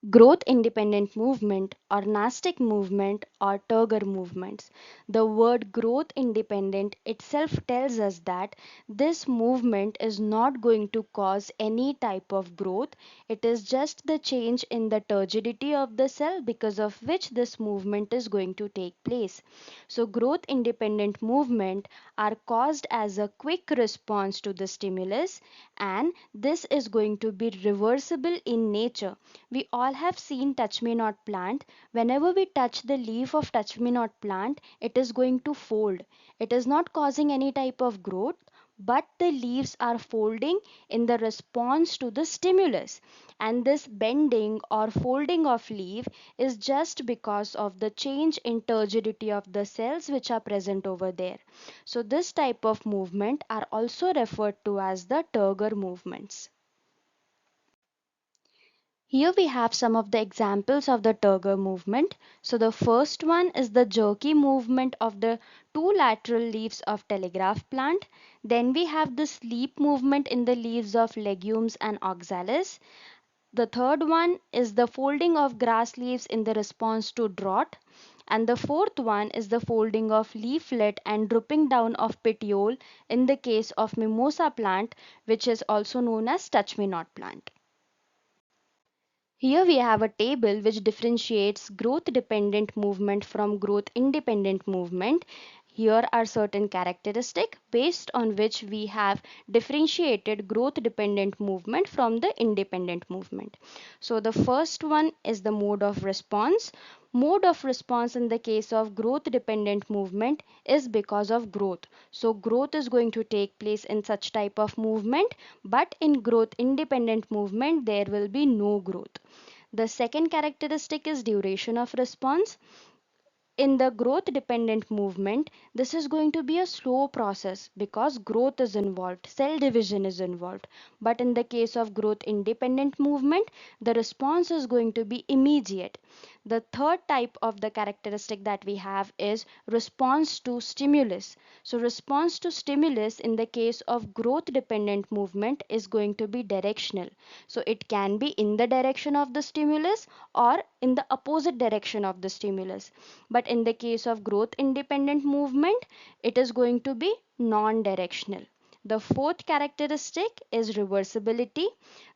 growth independent movement or Nastic movement or Turgor movements. The word growth independent itself tells us that this movement is not going to cause any type of growth. It is just the change in the turgidity of the cell because of which this movement is going to take place. So growth independent movement are caused as a quick response to the stimulus, and this is going to be reversible in nature. We all have seen touch me not plant. Whenever we touch the leaf of touch me not plant, it is going to fold. It is not causing any type of growth, but the leaves are folding in the response to the stimulus. And this bending or folding of leaf is just because of the change in turgidity of the cells which are present over there. So this type of movement are also referred to as the Turgor movements. Here we have some of the examples of the Turgor movement. So the first one is the jerky movement of the two lateral leaves of telegraph plant. Then we have the sleep movement in the leaves of legumes and oxalis. The third one is the folding of grass leaves in the response to drought. And the fourth one is the folding of leaflet and drooping down of petiole in the case of mimosa plant, which is also known as touch me not plant. Here we have a table which differentiates growth dependent movement from growth independent movement. Here are certain characteristics based on which we have differentiated growth dependent movement from the independent movement. So the first one is the mode of response. Mode of response in the case of growth dependent movement is because of growth. So growth is going to take place in such type of movement, but in growth independent movement there will be no growth. The second characteristic is duration of response. In the growth dependent movement, this is going to be a slow process because growth is involved, cell division is involved. But in the case of growth independent movement, the response is going to be immediate. The third type of the characteristic that we have is response to stimulus. So response to stimulus in the case of growth dependent movement is going to be directional. So it can be in the direction of the stimulus or in the opposite direction of the stimulus. But in the case of growth independent movement, it is going to be non-directional. The fourth characteristic is reversibility.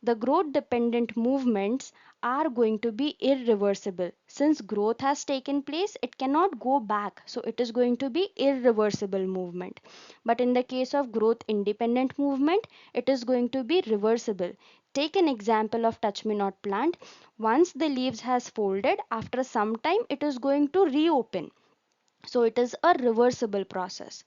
The growth dependent movements are going to be irreversible. Since growth has taken place, it cannot go back. So it is going to be irreversible movement. But in the case of growth independent movement, it is going to be reversible. Take an example of touch me not plant. Once the leaves has folded, after some time it is going to reopen. So it is a reversible process.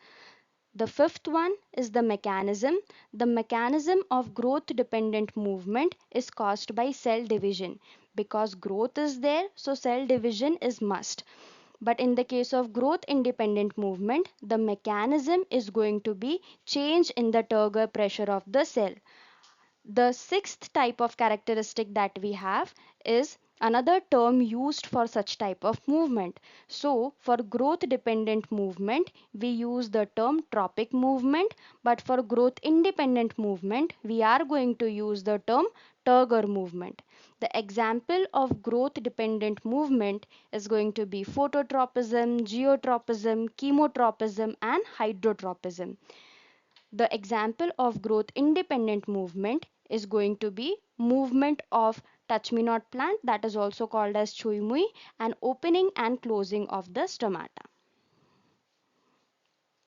The fifth one is the mechanism. The mechanism of growth dependent movement is caused by cell division. Because growth is there, so cell division is must. But in the case of growth independent movement, the mechanism is going to be change in the Turgor pressure of the cell. The sixth type of characteristic that we have is another term used for such type of movement. So for growth dependent movement, we use the term tropic movement, but for growth independent movement, we are going to use the term Turgor movement. The example of growth dependent movement is going to be phototropism, geotropism, chemotropism, and hydrotropism. The example of growth independent movement is going to be movement of touch me not plant, that is also called as chui mui, and opening and closing of the stomata.